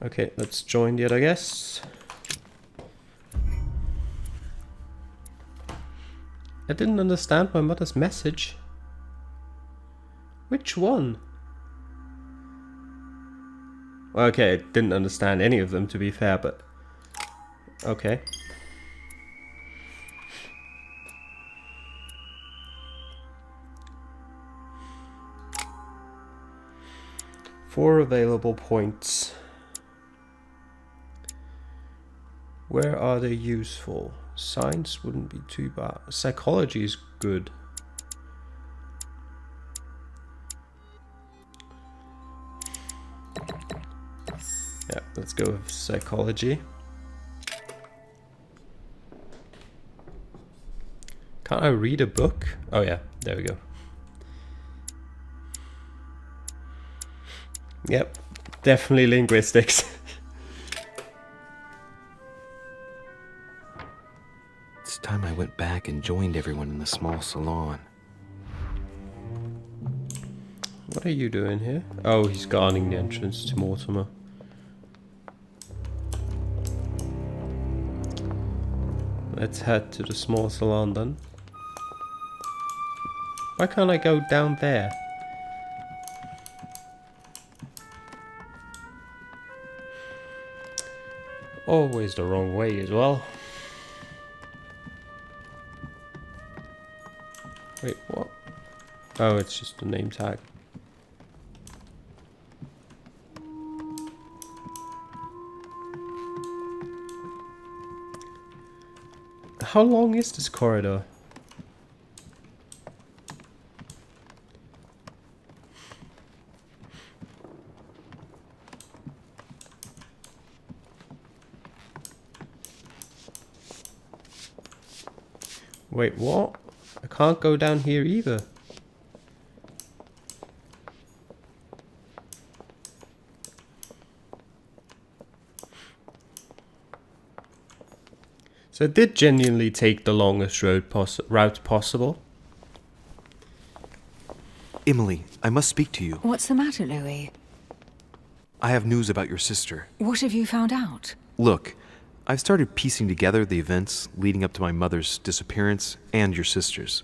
Okay, let's join the other guests. I didn't understand my mother's message. Which one? Okay, I didn't understand any of them, to be fair, but... Okay. Four available points. Where are they useful? Science wouldn't be too bad. Psychology is good. Yeah, let's go with psychology. Can't I read a book? Oh yeah, there we go. Yep, definitely linguistics. It's time I went back and joined everyone in the small salon. What are you doing here? Oh, he's guarding the entrance to Mortimer. Let's head to the small salon then. Why can't I go down there? Always the wrong way as well. Wait, what? Oh, it's just a name tag. How long is this corridor? Wait, what? I can't go down here either. So it did genuinely take the longest route possible. Emily, I must speak to you. What's the matter, Louis? I have news about your sister. What have you found out? Look, I've started piecing together the events leading up to my mother's disappearance and your sister's.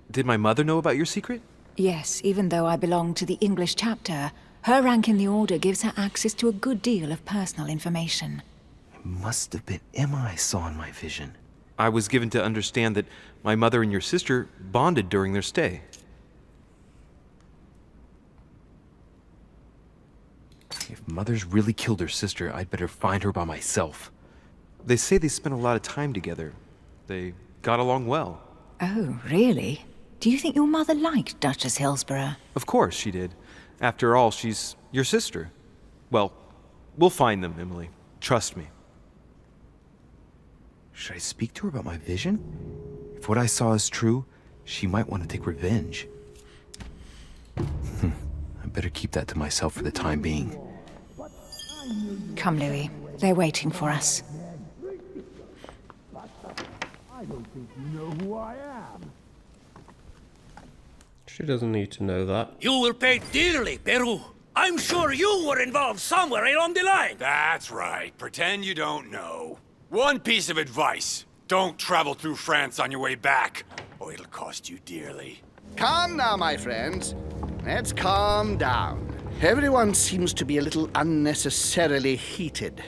Did my mother know about your secret? Yes, even though I belong to the English chapter, her rank in the Order gives her access to a good deal of personal information. It must have been Emma I saw in my vision. I was given to understand that my mother and your sister bonded during their stay. If Mother's really killed her sister, I'd better find her by myself. They say they spent a lot of time together. They got along well. Oh, really? Do you think your mother liked Duchess Hillsborough? Of course she did. After all, she's your sister. Well, we'll find them, Emily. Trust me. Should I speak to her about my vision? If what I saw is true, she might want to take revenge. I better keep that to myself for the time being. Come, Louis. They're waiting for us. I don't think you know who I am. She doesn't need to know that. You will pay dearly, Peru. I'm sure you were involved somewhere along the line. That's right. Pretend you don't know. One piece of advice. Don't travel through France on your way back, or it'll cost you dearly. Calm now, my friends. Let's calm down. Everyone seems to be a little unnecessarily heated.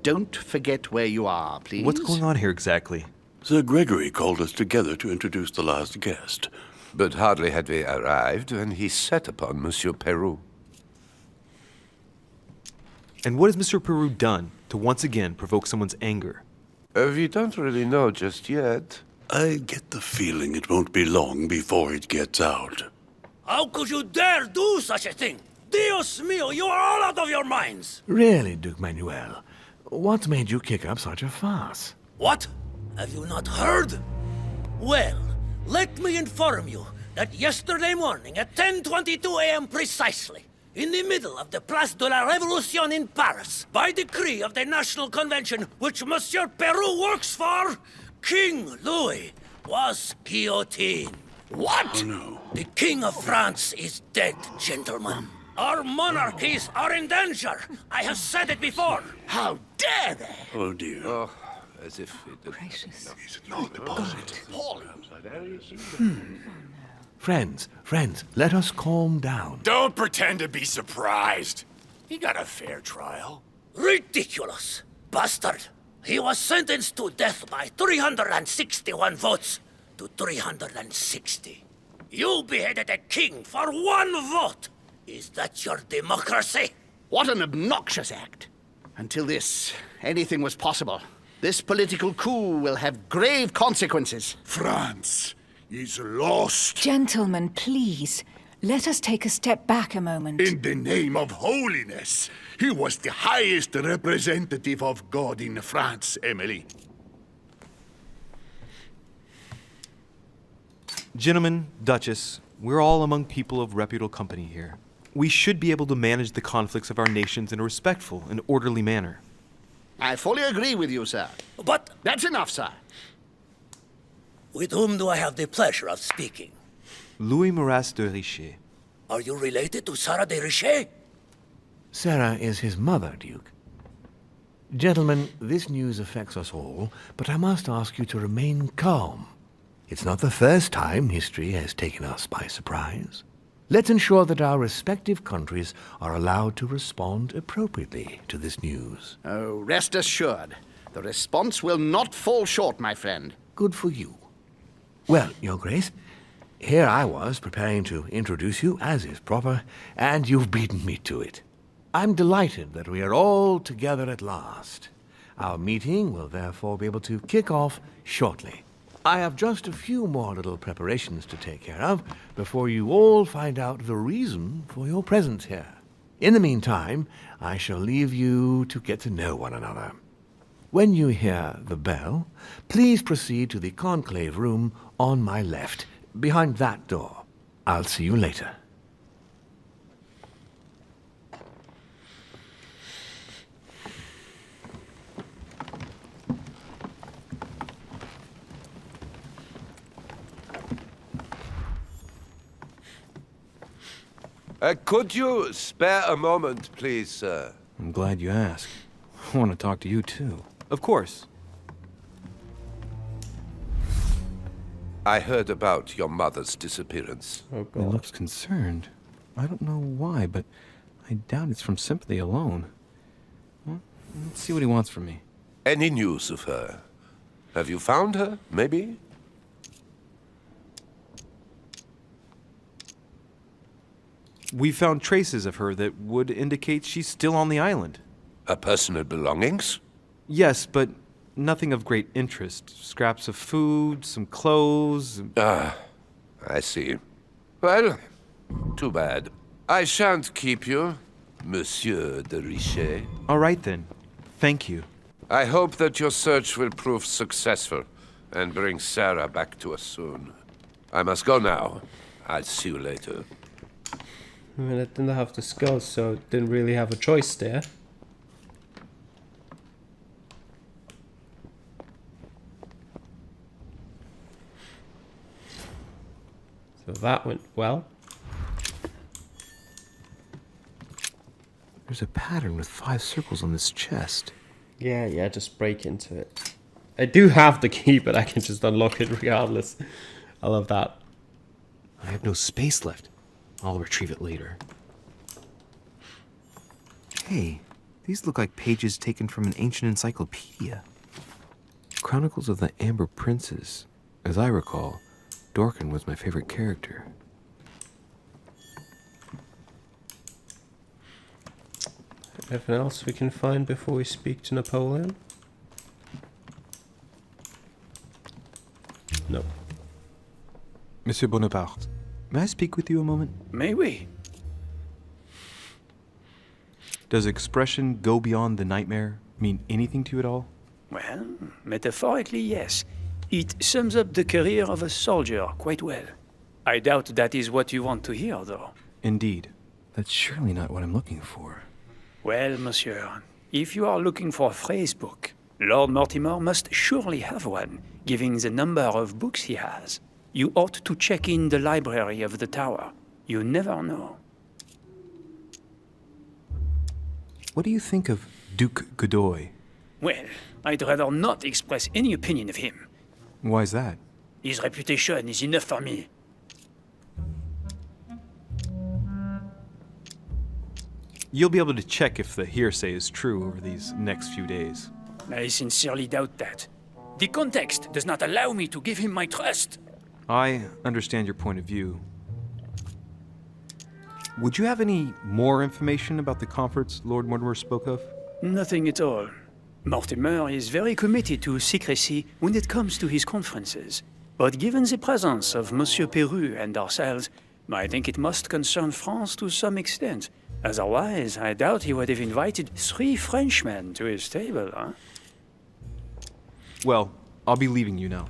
Don't forget where you are, please. What's going on here exactly? Sir Gregory called us together to introduce the last guest. But hardly had we arrived when he set upon Monsieur Peru. And what has Monsieur Peru done to once again provoke someone's anger? We don't really know just yet. I get the feeling it won't be long before it gets out. How could you dare do such a thing? Dios mío, you are all out of your minds! Really, Duke Manuel? What made you kick up such a fuss? What? Have you not heard? Well, let me inform you that yesterday morning at 10:22 a.m. precisely, in the middle of the Place de la Révolution in Paris, by decree of the National Convention which Monsieur Peru works for, King Louis was guillotined. What? Oh, no. The King of France is dead, gentlemen. Our monarchies are in danger. I have said it before. How dare they? Oh, dear. Oh, as if it did. Gracious. Friends, let us calm down. Don't pretend to be surprised. He got a fair trial. Ridiculous. Bastard. He was sentenced to death by 361 votes to 360. You beheaded a king for one vote. Is that your democracy? What an obnoxious act. Until this, anything was possible. This political coup will have grave consequences. France is lost. Gentlemen, please. Let us take a step back a moment. In the name of holiness. He was the highest representative of God in France, Emily. Gentlemen, Duchess, we're all among people of reputable company here. We should be able to manage the conflicts of our nations in a respectful and orderly manner. I fully agree with you, sir. But That's enough, sir. with whom do I have the pleasure of speaking? Louis Maras de Richet. Are you related to Sarah de Richet? Sarah is his mother, Duke. Gentlemen, this news affects us all, but I must ask you to remain calm. It's not the first time history has taken us by surprise. Let's ensure that our respective countries are allowed to respond appropriately to this news. Oh, rest assured. The response will not fall short, my friend. Good for you. Well, Your Grace, here I was preparing to introduce you as is proper, and you've beaten me to it. I'm delighted that we are all together at last. Our meeting will therefore be able to kick off shortly. I have just a few more little preparations to take care of before you all find out the reason for your presence here. In the meantime, I shall leave you to get to know one another. When you hear the bell, please proceed to the conclave room on my left, behind that door. I'll see you later. Could you spare a moment, please, sir? I'm glad you asked. I want to talk to you, too. Of course. I heard about your mother's disappearance. Oh, He God. looks concerned. I don't know why, but I doubt it's from sympathy alone. Well, let's see what he wants from me. Any news of her? Have you found her, maybe? We found traces of her that would indicate she's still on the island. Her personal belongings? Yes, but nothing of great interest. Scraps of food, some clothes. Ah, I see. Well, too bad. I shan't keep you, Monsieur de Richet. All right, then. Thank you. I hope that your search will prove successful and bring Sarah back to us soon. I must go now. I'll see you later. I mean, I didn't have the skulls, so didn't really have a choice there. So that went well. There's a pattern with 5 circles on this chest. Yeah, just break into it. I do have the key, but I can just unlock it regardless. I love that. I have no space left. I'll retrieve it later. Hey, these look like pages taken from an ancient encyclopedia. Chronicles of the Amber Princes. As I recall, Dorkin was my favorite character. Anything else we can find before we speak to Napoleon? No. Monsieur Bonaparte, may I speak with you a moment? May we? Does expression "go beyond the nightmare" mean anything to you at all? Well, metaphorically, yes. It sums up the career of a soldier quite well. I doubt that is what you want to hear, though. Indeed. That's surely not what I'm looking for. Well, monsieur, if you are looking for a phrase book, Lord Mortimer must surely have one, given the number of books he has. You ought to check in the library of the tower. You never know. What do you think of Duke Godoy? Well, I'd rather not express any opinion of him. Why is that? His reputation is enough for me. You'll be able to check if the hearsay is true over these next few days. I sincerely doubt that. The context does not allow me to give him my trust. I understand your point of view. Would you have any more information about the conference Lord Mortimer spoke of? Nothing at all. Mortimer is very committed to secrecy when it comes to his conferences. But given the presence of Monsieur Peru and ourselves, I think it must concern France to some extent. Otherwise, I doubt he would have invited 3 Frenchmen to his table, huh? Well, I'll be leaving you now.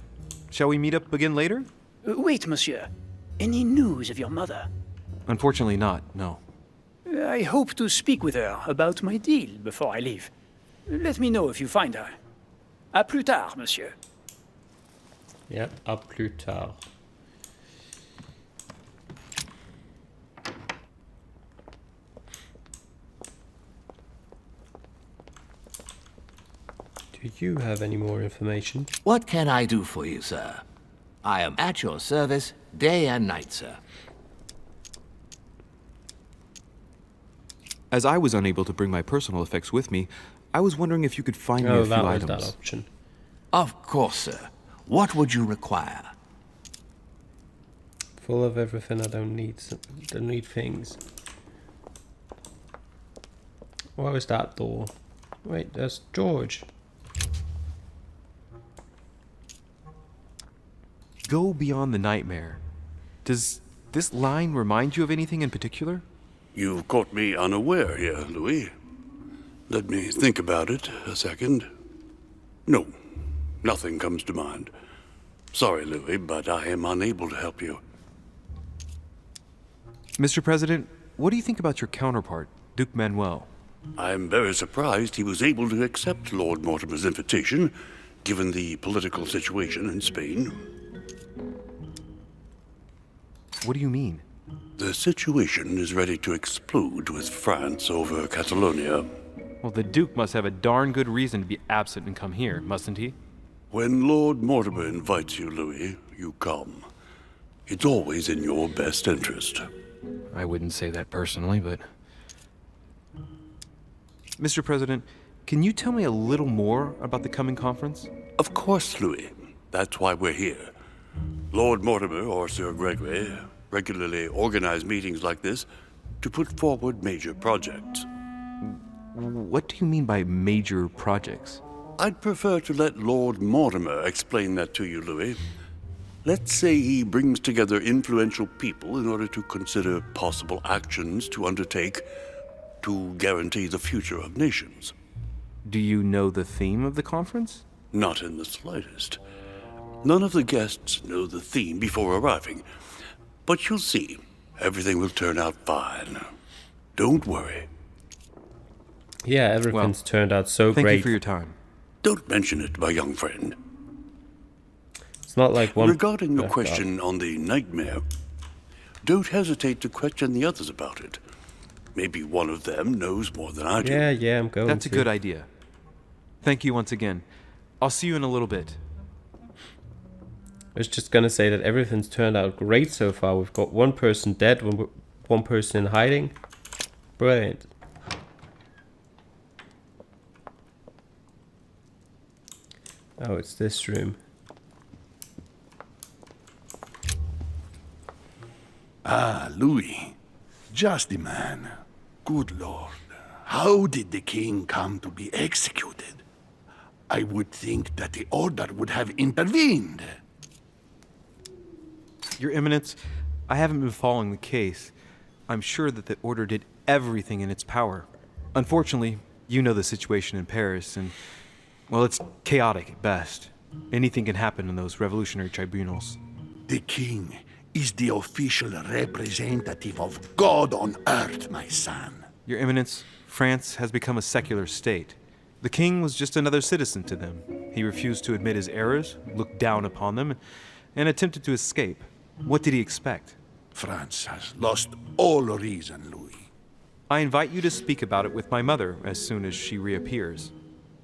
Shall we meet up again later? Wait, monsieur. Any news of your mother? Unfortunately not, no. I hope to speak with her about my deal before I leave. Let me know if you find her. À plus tard, monsieur. Yep, à plus tard. Do you have any more information? What can I do for you, sir? I am at your service day and night, sir. As I was unable to bring my personal effects with me, I was wondering if you could find me a few that was items. that option. Of course, sir. What would you require? Full of everything I don't need. Don't need things. What was that door? Wait, there's George. Go beyond the nightmare. Does this line remind you of anything in particular? You've caught me unaware here, Louis. Let me think about it a second. No, nothing comes to mind. Sorry, Louis, but I am unable to help you. Mr. President, what do you think about your counterpart, Duke Manuel? I'm very surprised he was able to accept Lord Mortimer's invitation, given the political situation in Spain. What do you mean? The situation is ready to explode with France over Catalonia. Well, the Duke must have a darn good reason to be absent and come here, mustn't he? When Lord Mortimer invites you, Louis, you come. It's always in your best interest. I wouldn't say that personally, but... Mr. President, can you tell me a little more about the coming conference? Of course, Louis. That's why we're here. Lord Mortimer or Sir Gregory regularly organize meetings like this to put forward major projects. What do you mean by major projects? I'd prefer to let Lord Mortimer explain that to you, Louis. Let's say he brings together influential people in order to consider possible actions to undertake to guarantee the future of nations. Do you know the theme of the conference? Not in the slightest. None of the guests know the theme before arriving. But you'll see, everything will turn out fine. Don't worry. Yeah, everything's turned out so great. Thank you for your time. Don't mention it, my young friend. It's not like one... Regarding your question on the nightmare, don't hesitate to question the others about it. Maybe one of them knows more than I do. Yeah, I'm going That's a good idea. Thank you once again. I'll see you in a little bit. I was just gonna say that everything's turned out great so far. We've got one person dead, one person in hiding. Brilliant. Oh, it's this room. Ah, Louis. Just the man. Good Lord. How did the king come to be executed? I would think that the order would have intervened. Your Eminence, I haven't been following the case. I'm sure that the order did everything in its power. Unfortunately, you know the situation in Paris, and, well, it's chaotic at best. Anything can happen in those revolutionary tribunals. The king is the official representative of God on earth, my son. Your Eminence, France has become a secular state. The king was just another citizen to them. He refused to admit his errors, looked down upon them, and attempted to escape. What did he expect? France has lost all reason, Louis. I invite you to speak about it with my mother as soon as she reappears.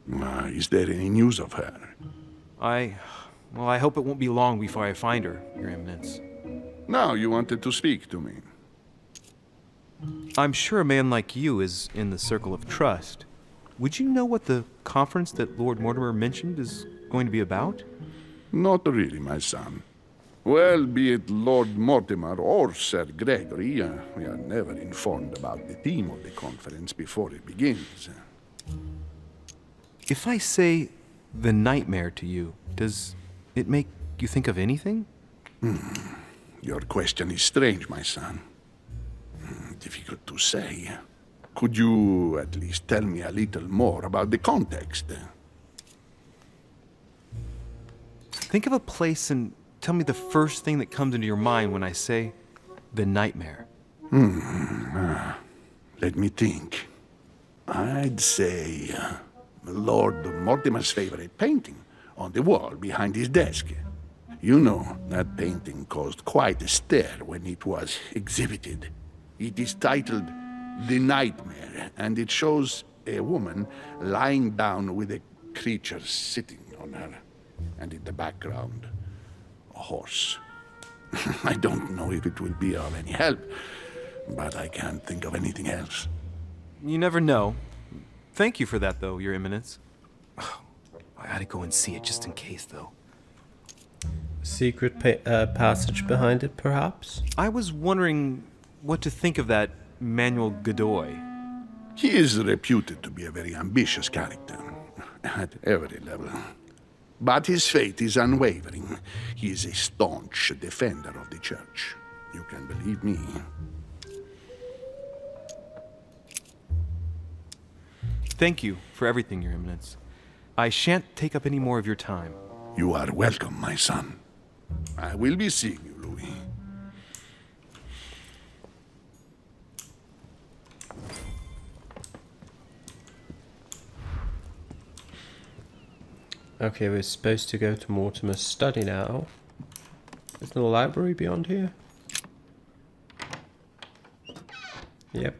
Is there any news of her? I hope it won't be long before I find her, Your Eminence. Now you wanted to speak to me. I'm sure a man like you is in the circle of trust. Would you know what the conference that Lord Mortimer mentioned is going to be about? Not really, my son. Well, be it Lord Mortimer or Sir Gregory, we are never informed about the theme of the conference before it begins. If I say the nightmare to you, does it make you think of anything? Your question is strange, my son. Difficult to say. Could you at least tell me a little more about the context? Think of a place and tell me the first thing that comes into your mind when I say the nightmare. Let me think. I'd say Lord Mortimer's favorite painting on the wall behind his desk. You know, that painting caused quite a stir when it was exhibited. It is titled The Nightmare, and it shows a woman lying down with a creature sitting on her, and in the background, a horse. I don't know if it will be of any help, but I can't think of anything else. You never know. Thank you for that, though, Your Eminence. I gotta go and see it just in case, though. Secret passage behind it, perhaps? I was wondering what to think of that Manuel Godoy. He is reputed to be a very ambitious character, at every level. But his faith is unwavering. He is a staunch defender of the church. You can believe me. Thank you for everything, Your Eminence. I shan't take up any more of your time. You are welcome, my son. I will be seeing you, Louis. Okay, we're supposed to go to Mortimer's study now. Is there a library beyond here? Yep.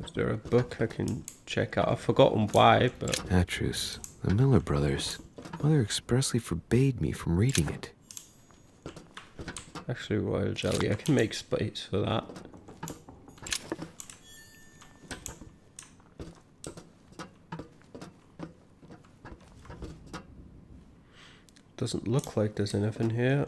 Is there a book I can check out? I've forgotten why, but... Atrus, the Miller Brothers. Mother expressly forbade me from reading it. Actually, royal jelly. I can make space for that. Doesn't look like there's anything here.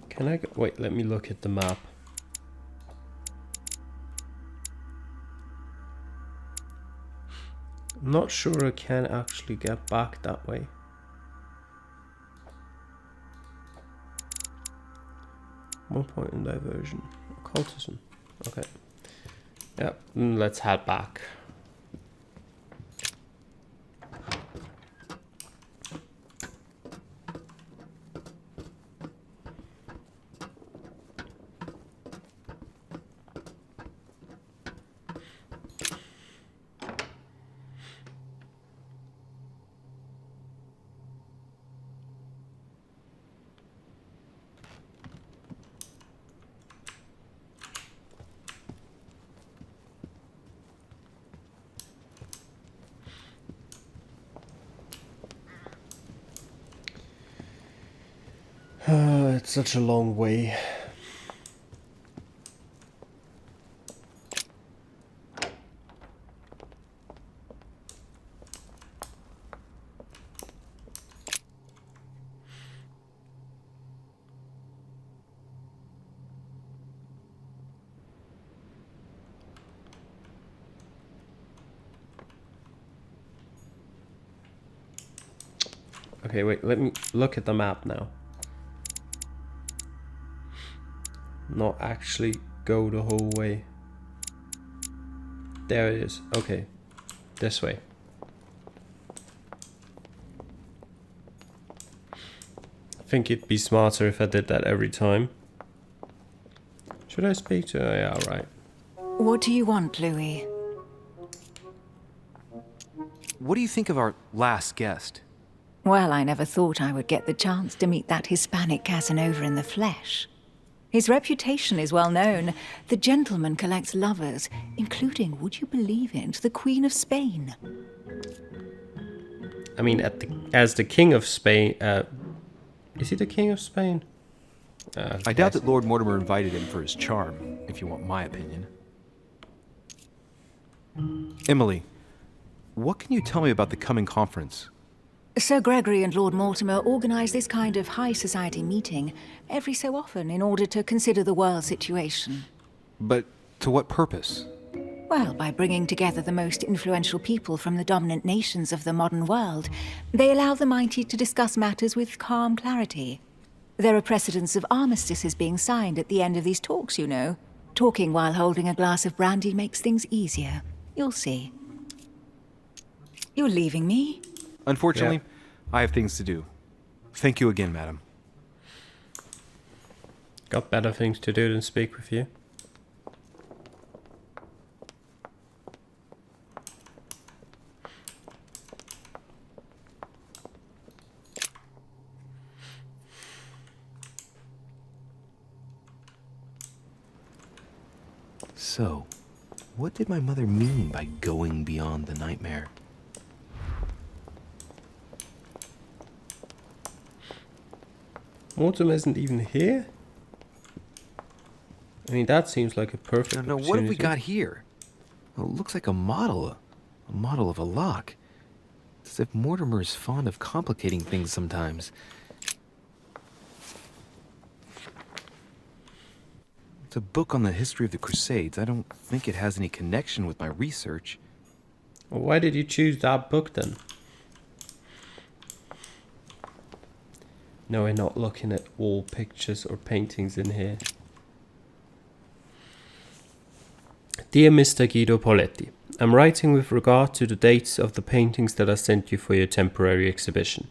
Can I go? Wait, let me look at the map. I'm not sure I can actually get back that way. One point in diversion. Occultism. Okay. Yep, let's head back. It's such a long way. Okay, wait, let me look at the map now. Not actually go the whole way. There it is. Okay. This way. I think it'd be smarter if I did that every time. Should I speak to her? Yeah, right. What do you want, Louis? what do you think of our last guest? Well, I never thought I would get the chance to meet that Hispanic Casanova in the flesh. His reputation is well known. The gentleman collects lovers, including, would you believe it, the Queen of Spain. I mean, as the King of Spain... is he the King of Spain? I doubt that Lord Mortimer invited him for his charm, if you want my opinion. Emily, what can you tell me about the coming conference? Sir Gregory and Lord Mortimer organise this kind of high society meeting every so often in order to consider the world situation. But to what purpose? Well, by bringing together the most influential people from the dominant nations of the modern world, they allow the mighty to discuss matters with calm clarity. There are precedents of armistices being signed at the end of these talks, you know. Talking while holding a glass of brandy makes things easier. You'll see. You're leaving me? Unfortunately, I have things to do. Thank you again, madam. Got better things to do than speak with you. So, what did my mother mean by going beyond the nightmare? Mortimer isn't even here? I mean, that seems like a perfect No, what have we got here? Well, it looks like a model of a lock. It's as if Mortimer is fond of complicating things sometimes. It's a book on the history of the Crusades. I don't think it has any connection with my research. Well, why did you choose that book then? No, we're not looking at wall pictures or paintings in here. Dear Mr. Guido Poletti, I'm writing with regard to the dates of the paintings that I sent you for your temporary exhibition.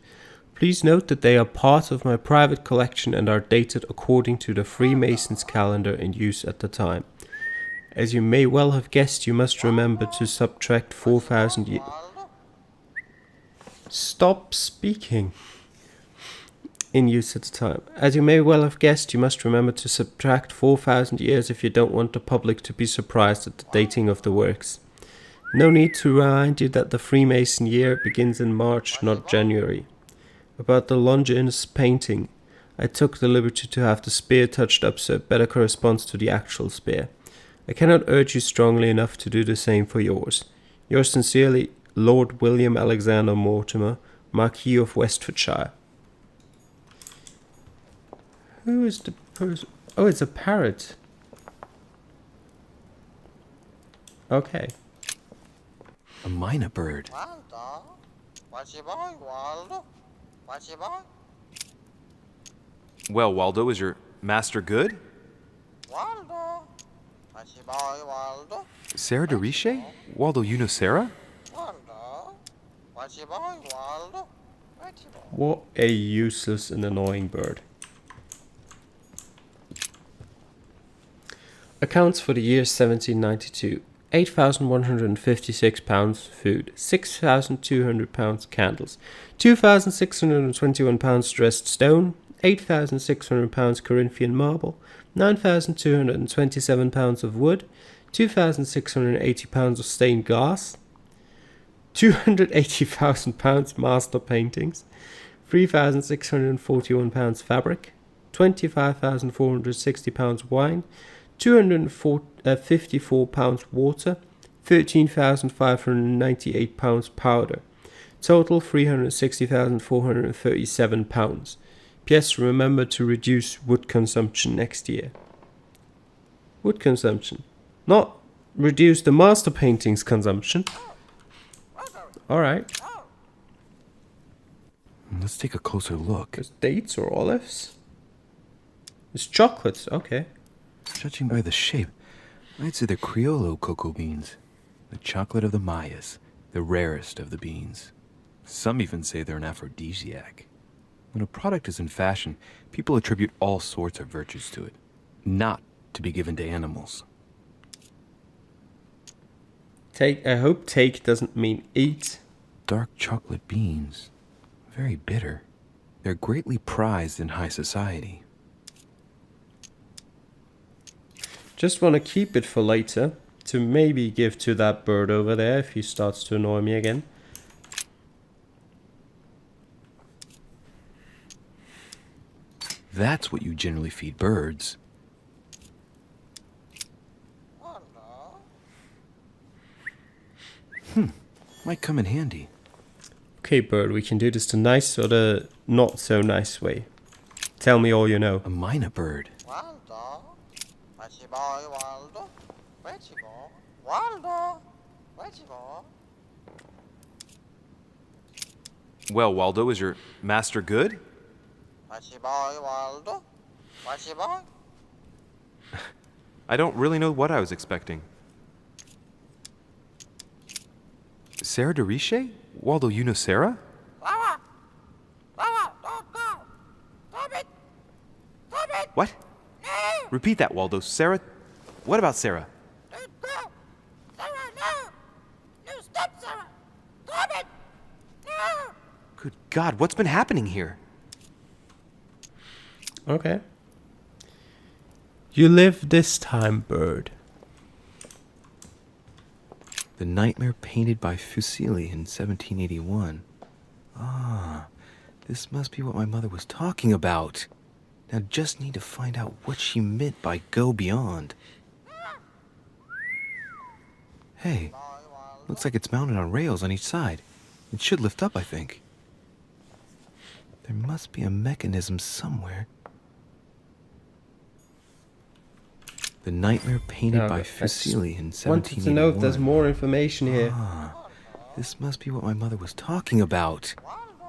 Please note that they are part of my private collection and are dated according to the Freemasons calendar in use at the time. As you may well have guessed, you must remember to subtract 4,000 years. Stop speaking. In use at the time. As you may well have guessed, you must remember to subtract 4,000 years if you don't want the public to be surprised at the dating of the works. No need to remind you that the Freemason year begins in March, not January. About the Longinus painting, I took the liberty to have the spear touched up so it better corresponds to the actual spear. I cannot urge you strongly enough to do the same for yours. Yours sincerely, Lord William Alexander Mortimer, Marquis of Westfordshire. Who is the person? Oh, it's a parrot. Okay. A mynah bird. Well, Waldo, is your master good? Sarah de Riche? Waldo, you know Sarah? What a useless and annoying bird. Accounts for the year 1792. 8,156 pounds food, 6,200 pounds candles, 2,621 pounds dressed stone, 8,600 pounds Corinthian marble, 9,227 pounds of wood, 2,680 pounds of stained glass, 280,000 pounds master paintings, 3,641 pounds fabric, 25,460 pounds wine, 254 pounds water, 13,598 pounds powder. Total 360,437 pounds. P.S. Remember to reduce wood consumption next year. Wood consumption. Not reduce the master paintings consumption. Alright. Let's take a closer look. There's dates or olives? There's chocolates, okay. Judging by the shape, I'd say they're Criollo cocoa beans. The chocolate of the Mayas, the rarest of the beans. Some even say they're an aphrodisiac. When a product is in fashion, people attribute all sorts of virtues to it, not to be given to animals. I hope take doesn't mean eat. dark chocolate beans. Very bitter. They're greatly prized in high society. Just want to keep it for later, to maybe give to that bird over there if he starts to annoy me again. That's what you generally feed birds. Might come in handy. Okay, bird, we can do this the nice or the not so nice way. Tell me all you know. A mina bird. Well, Waldo, is your master good? I don't really know what I was expecting. Sarah de Riche? Waldo, you know Sarah? What? Repeat that, Waldo. Sarah? What about Sarah? Good God, what's been happening here? Okay. You live this time, bird. The nightmare painted by Fuseli in 1781. Ah, this must be what my mother was talking about. Now just need to find out what she meant by go beyond. Hey, looks like it's mounted on rails on each side. It should lift up, I think. There must be a mechanism somewhere. The nightmare painted by Fuseli in 1781. Wanted to know if there's more information here. Ah, this must be what my mother was talking about.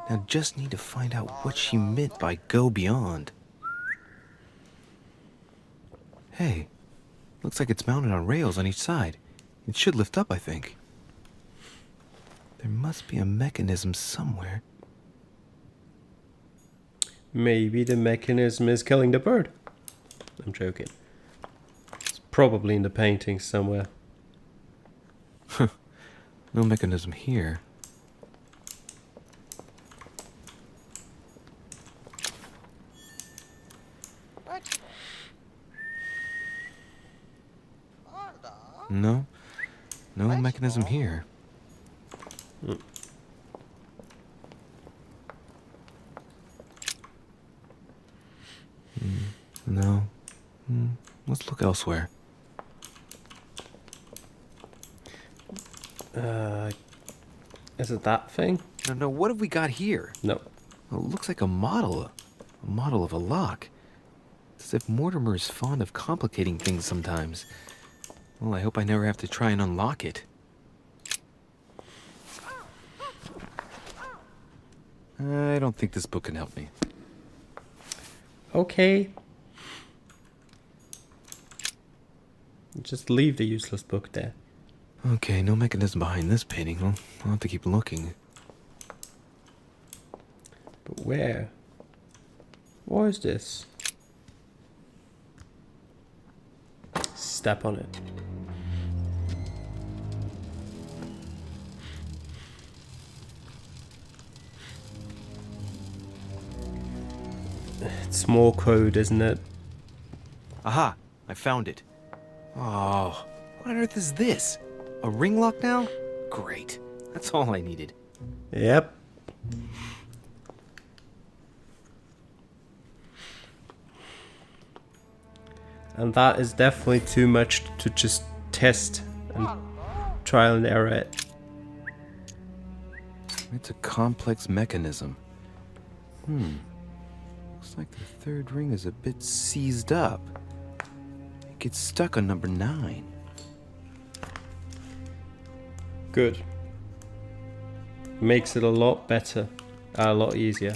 Now just need to find out what she meant by go beyond. Hey, looks like it's mounted on rails on each side. It should lift up, I think. There must be a mechanism somewhere. Maybe the mechanism is killing the bird. I'm joking. It's probably in the painting somewhere. No mechanism here. No mechanism here. No. Let's look elsewhere. Is it that thing? No, what have we got here? No. Well, it looks like a model of a lock. It's as if Mortimer is fond of complicating things sometimes. Well, I hope I never have to try and unlock it. I don't think this book can help me. Okay. Just leave the useless book there. Okay, no mechanism behind this painting. I'll have to keep looking. But where? What is this? Step on it. It's more code, isn't it? Aha! I found it. Oh, what on earth is this? A ring lock now? Great. That's all I needed. Yep. And that is definitely too much to just test and trial and error it. It's a complex mechanism. Looks like the third ring is a bit seized up. It gets stuck on number 9. Good. Makes it a lot better. A lot easier.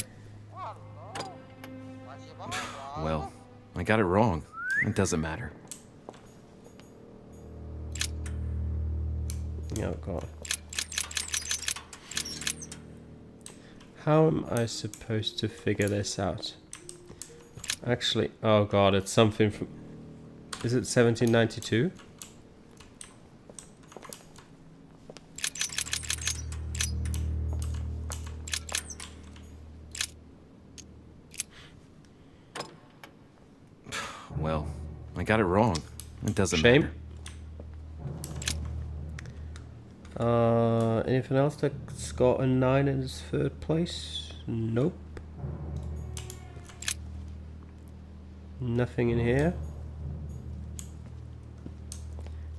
Well, I got it wrong. It doesn't matter. Oh god. How am I supposed to figure this out? Actually, oh god, it's something from... Is it 1792? Well, I got it wrong. It doesn't Shame. matter. Anything else that's got a 9 in its third place? Nope. Nothing in here.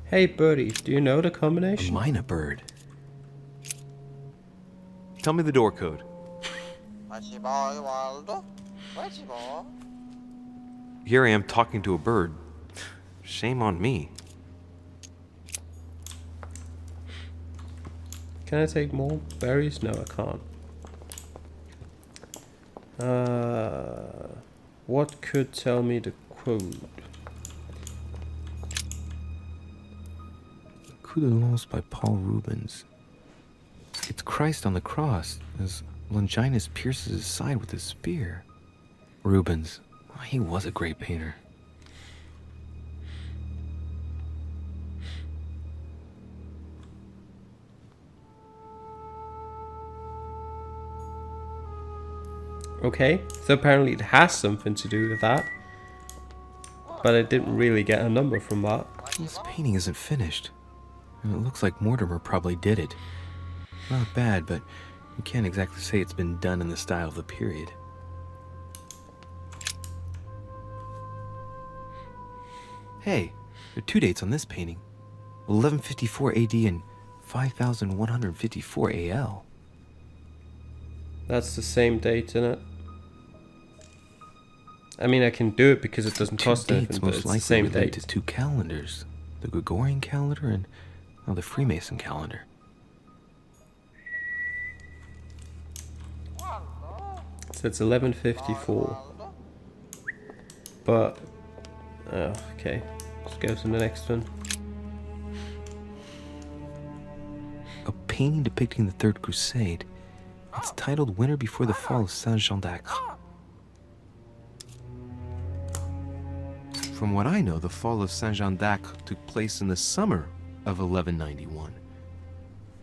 Hey, birdie, do you know the A combination? minor bird. Tell me the door code. Here I am talking to a bird. Shame on me. Can I take more berries? No, I can't. What could tell me the code? Coup de Lance by Paul Rubens. It's Christ on the cross as Longinus pierces his side with his spear. Rubens, he was a great painter. Okay, so apparently it has something to do with that. But I didn't really get a number from that. This painting isn't finished, and it looks like Mortimer probably did it. Not bad, but you can't exactly say it's been done in the style of the period. Hey, there are 2 dates on this painting. 1154 AD and 5154 AL. That's the same date, isn't it? I mean, I can do it because it doesn't cost anything, but it's the same related date. to 2 calendars. The Gregorian calendar and the Freemason calendar. So it's 1154. But, okay. Let's go to the next one. A painting depicting the Third Crusade. It's titled Winter Before the Fall of Saint-Jean d'Acre. From what I know, the fall of Saint-Jean d'Acre took place in the summer of 1191.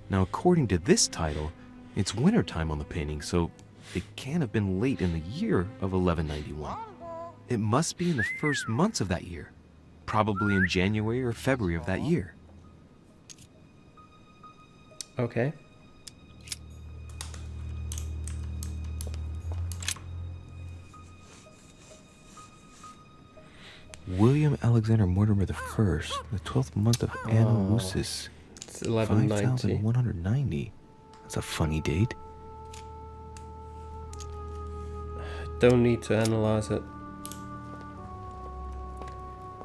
Now, according to this title, it's wintertime on the painting, so it can't have been late in the year of 1191. It must be in the first months of that year, probably in January or February of that year. Okay. William Alexander Mortimer I, the 12th month of Anno Lucis, It's 1190. 5190. That's a funny date. Don't need to analyze it.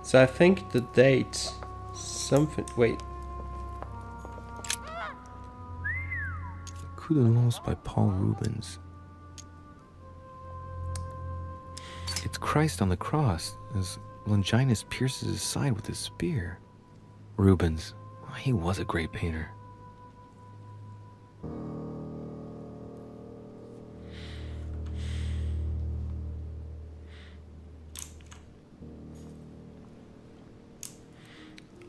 So I think the date, something. Wait, Coup de Lance by Paul Rubens. It's Christ on the cross as Longinus pierces his side with his spear. Rubens, he was a great painter.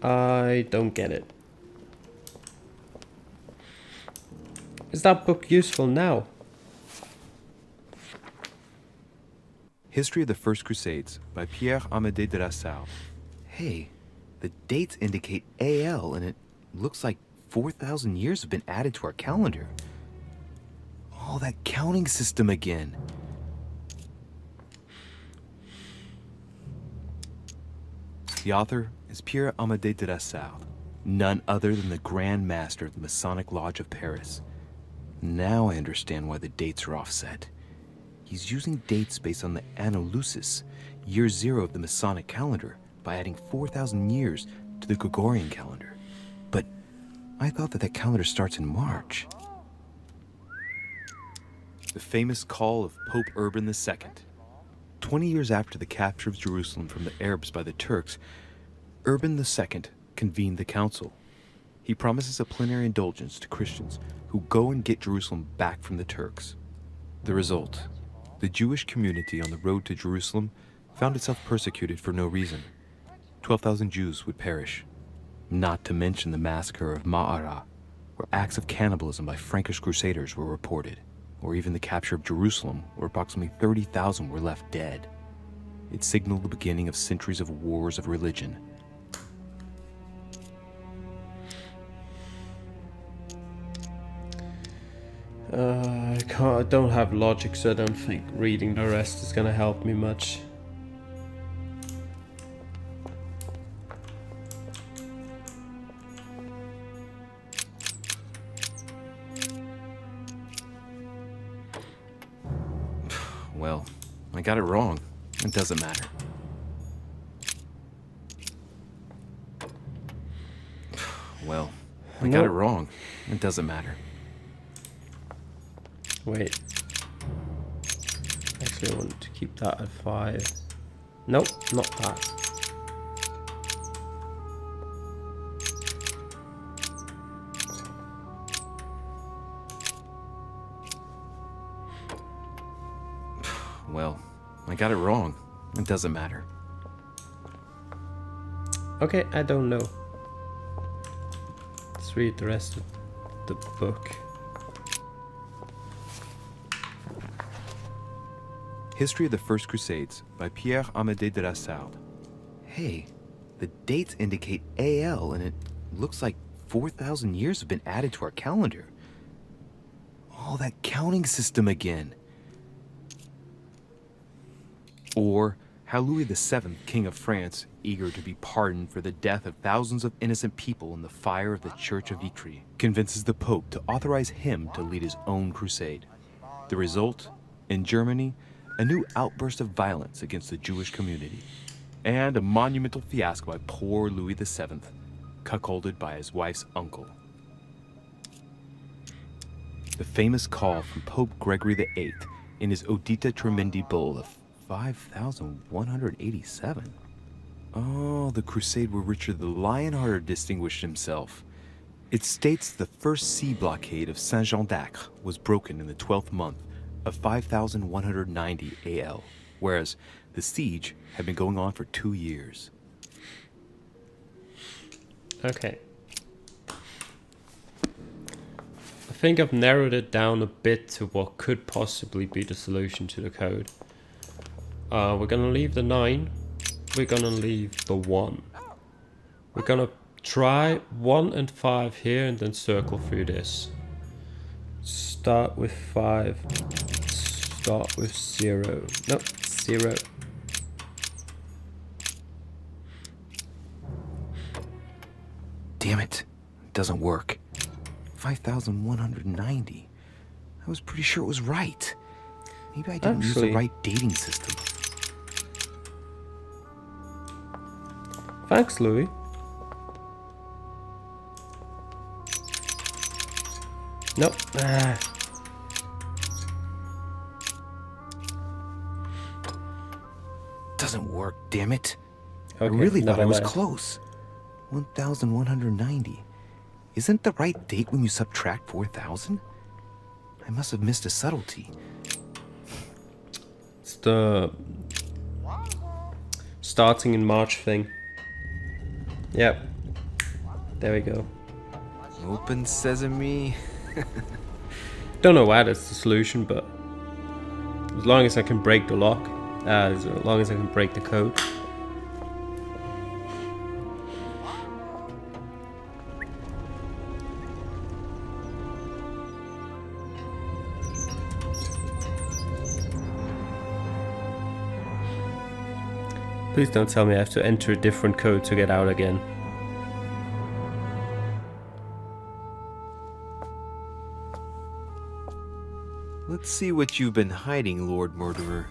I don't get it. Is that book useful now? History of the First Crusades by Pierre Amédée de la Salle. Hey, the dates indicate AL, and it looks like 4,000 years have been added to our calendar. Oh, that counting system again. The author is Pierre Amédée de la Salle, none other than the Grand Master of the Masonic Lodge of Paris. Now I understand why the dates are offset. He's using dates based on the Anno Lucis, year 0 of the Masonic calendar, by adding 4,000 years to the Gregorian calendar. But I thought that calendar starts in March. The famous call of Pope Urban II. 20 years after the capture of Jerusalem from the Arabs by the Turks, Urban II convened the council. He promises a plenary indulgence to Christians who go and get Jerusalem back from the Turks. The result: the Jewish community on the road to Jerusalem found itself persecuted for no reason. 12,000 Jews would perish, not to mention the massacre of Ma'ara, where acts of cannibalism by Frankish crusaders were reported, or even the capture of Jerusalem, where approximately 30,000 were left dead. It signaled the beginning of centuries of wars of religion. I don't have logic, so I don't think reading the rest is gonna help me much. Well, I got it wrong. It doesn't matter. Well, I got it wrong. It doesn't matter. Wait. Actually, I wanted to keep that at 5. Nope, not that. Well, I got it wrong. It doesn't matter. Okay, I don't know. Let's read the rest of the book. History of the First Crusades by Pierre Amédée de la Salle. Hey, the dates indicate AL, and it looks like 4,000 years have been added to our calendar. Oh, that counting system again. Or how Louis VII, King of France, eager to be pardoned for the death of thousands of innocent people in the fire of the Church of Vitry, convinces the Pope to authorize him to lead his own crusade. The result? In Germany, a new outburst of violence against the Jewish community, and a monumental fiasco by poor Louis VII, cuckolded by his wife's uncle. The famous call from Pope Gregory VIII in his Audita Tremendi bull of 5,187. Oh, the crusade where Richard the Lionhearted distinguished himself. It states the first sea blockade of Saint-Jean d'Acre was broken in the 12th month of 5,190 AL, whereas the siege had been going on for 2 years. Okay. I think I've narrowed it down a bit to what could possibly be the solution to the code. We're gonna leave the 9. We're gonna leave the 1. We're gonna try 1 and 5 here and then circle through this. Start with 5. Start with 0. Nope, 0. Damn it. It doesn't work. 5,190. I was pretty sure it was right. Maybe I didn't use the right dating system. Thanks, Louis. Nope. Doesn't work, damn it. Okay, I really thought I was nevertheless. close. 1,190. Isn't the right date when you subtract 4,000? I must have missed a subtlety. It's the starting in March thing. Yep. There we go. Open sesame. Don't know why that's the solution, but as long as I can break the lock, as long as I can break the code. Please don't tell me I have to enter a different code to get out again. Let's see what you've been hiding, Lord Murderer.